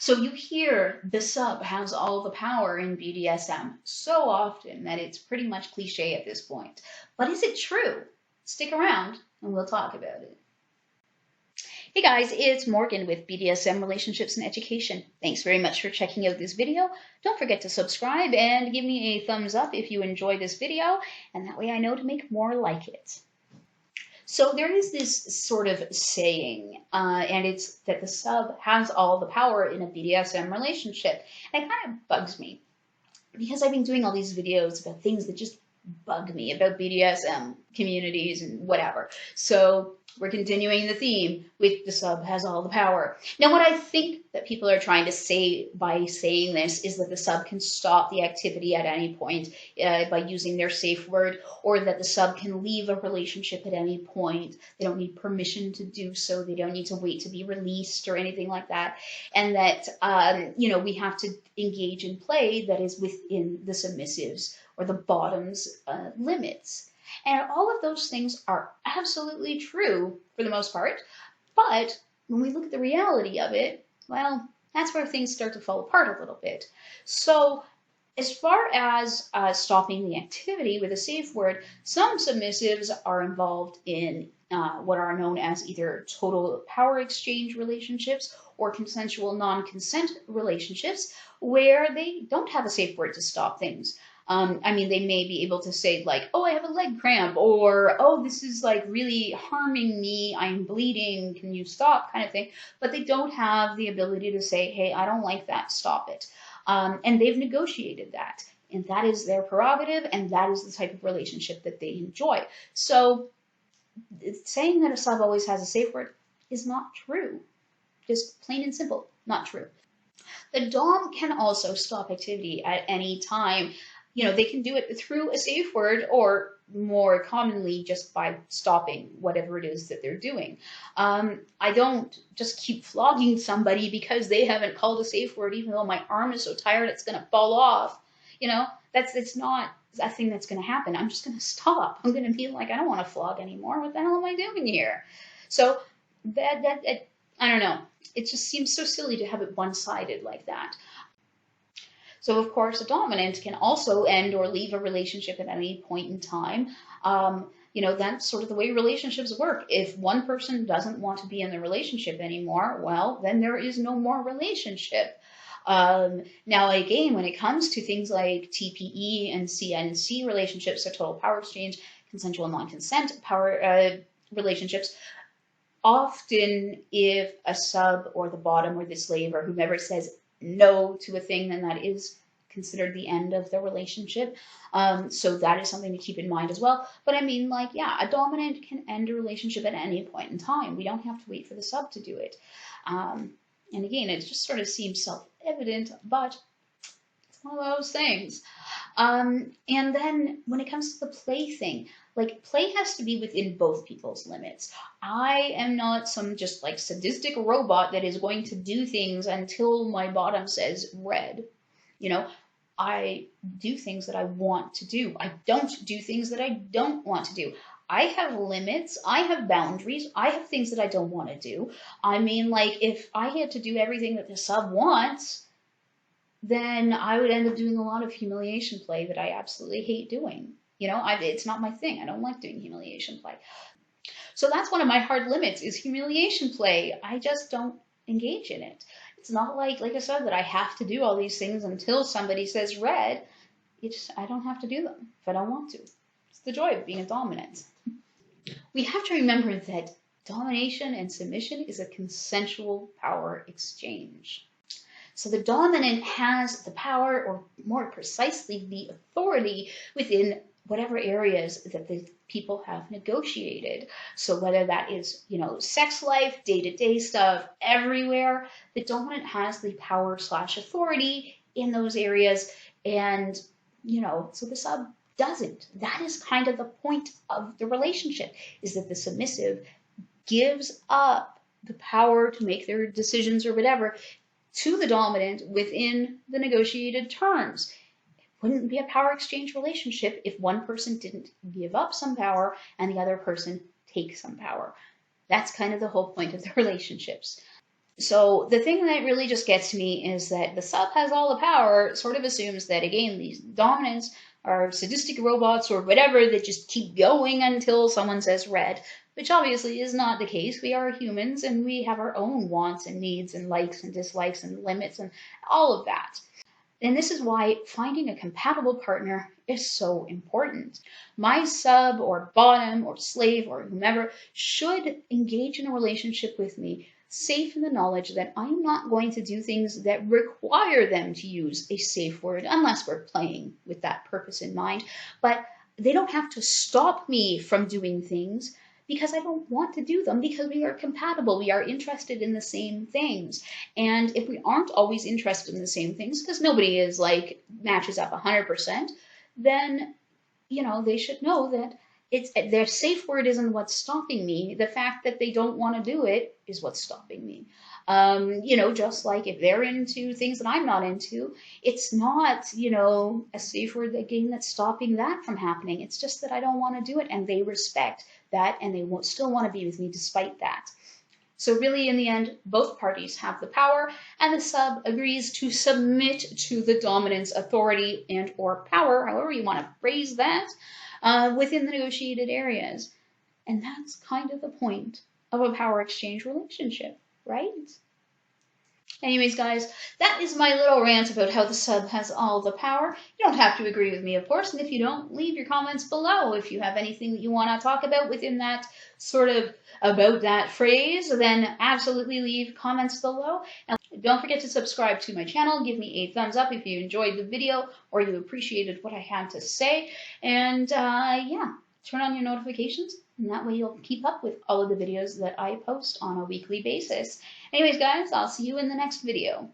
So you hear the sub has all the power in BDSM so often that it's pretty much cliche at this point. But is it true? Stick around and we'll talk about it. Hey guys, it's Morgan with BDSM Relationships and Education. Thanks very much for checking out this video. Don't forget to subscribe and give me a thumbs up if you enjoy this video, and that way I know to make more like it. So there is this sort of saying, and it's that the sub has all the power in a BDSM relationship. And it kind of bugs me because I've been doing all these videos about things that just bug me about BDSM communities and whatever. So we're continuing the theme with the sub has all the power. Now, what I think that people are trying to say by saying this is that the sub can stop the activity at any point by using their safe word, or that the sub can leave a relationship at any point. They don't need permission to do so. They don't need to wait to be released or anything like that. And that, we have to engage in play that is within the submissives or the bottom's limits. And all of those things are absolutely true for the most part. But when we look at the reality of it, well, that's where things start to fall apart a little bit. So as far as stopping the activity with a safe word, some submissives are involved in what are known as either total power exchange relationships or consensual non-consent relationships, where they don't have a safe word to stop things. They may be able to say like, oh, I have a leg cramp, or, oh, this is like really harming me, I'm bleeding, can you stop, kind of thing. But they don't have the ability to say, hey, I don't like that, stop it. And they've negotiated that. And that is their prerogative, and that is the type of relationship that they enjoy. So saying that a sub always has a safe word is not true. Just plain and simple, not true. The dom can also stop activity at any time. They can do it through a safe word, or more commonly just by stopping whatever it is that they're doing. I don't just keep flogging somebody because they haven't called a safe word, even though my arm is so tired it's going to fall off. It's not a thing that's going to happen. I'm just going to stop. I'm going to be like, I don't want to flog anymore. What the hell am I doing here? So that I don't know. It just seems so silly to have it one-sided like that. So, of course, a dominant can also end or leave a relationship at any point in time. That's sort of the way relationships work. If one person doesn't want to be in the relationship anymore, well, then there is no more relationship. Now, again, when it comes to things like TPE and CNC relationships, so total power exchange, consensual non-consent power relationships, often if a sub or the bottom or the slave or whomever says no to a thing, then that is considered the end of the relationship. So that is something to keep in mind as well. But a dominant can end a relationship at any point in time. We don't have to wait for the sub to do it. And again, it just sort of seems self-evident, but it's one of those things. And then when it comes to the play thing, play has to be within both people's limits. I am not some just sadistic robot that is going to do things until my bottom says red. I do things that I want to do. I don't do things that I don't want to do. I have limits. I have boundaries. I have things that I don't want to do. If I had to do everything that the sub wants, then I would end up doing a lot of humiliation play that I absolutely hate doing. It's not my thing. I don't like doing humiliation play. So that's one of my hard limits, is humiliation play. I just don't engage in it. It's not like I said, that I have to do all these things until somebody says red. I don't have to do them if I don't want to. It's the joy of being a dominant. We have to remember that domination and submission is a consensual power exchange. So the dominant has the power, or more precisely, the authority within whatever areas that the people have negotiated. So whether that is, sex life, day-to-day stuff, everywhere, the dominant has the power / authority in those areas. And, so the sub doesn't. That is kind of the point of the relationship, is that the submissive gives up the power to make their decisions or whatever to the dominant within the negotiated terms. It wouldn't be a power exchange relationship if one person didn't give up some power and the other person take some power. That's kind of the whole point of the relationships. So the thing that really just gets me is that the sub has all the power, sort of assumes that, again, these dominants are sadistic robots or whatever that just keep going until someone says red, which obviously is not the case. We are humans and we have our own wants and needs and likes and dislikes and limits and all of that. And this is why finding a compatible partner is so important. My sub or bottom or slave or whomever should engage in a relationship with me, safe in the knowledge that I'm not going to do things that require them to use a safe word, unless we're playing with that purpose in mind. But they don't have to stop me from doing things because I don't want to do them, because we are compatible. We are interested in the same things. And if we aren't always interested in the same things, because nobody is like matches up 100%, then, you know, they should know that it's their safe word isn't what's stopping me. The fact that they don't want to do it is what's stopping me. You know, just like if they're into things that I'm not into, it's not, you know, a safe word again that's stopping that from happening. It's just that I don't want to do it, and they respect that, and they still want to be with me despite that. So really, in the end, both parties have the power, and the sub agrees to submit to the dominant's authority and or power, however you want to phrase that, within the negotiated areas. And that's kind of the point of a power exchange relationship, right? Anyways, guys, that is my little rant about how the sub has all the power. You don't have to agree with me, of course, and if you don't, leave your comments below. If you have anything that you want to talk about within that sort of about that phrase, then absolutely leave comments below. And don't forget to subscribe to my channel. Give me a thumbs up if you enjoyed the video or you appreciated what I had to say. And yeah, turn on your notifications, and that way you'll keep up with all of the videos that I post on a weekly basis. Anyways, guys, I'll see you in the next video.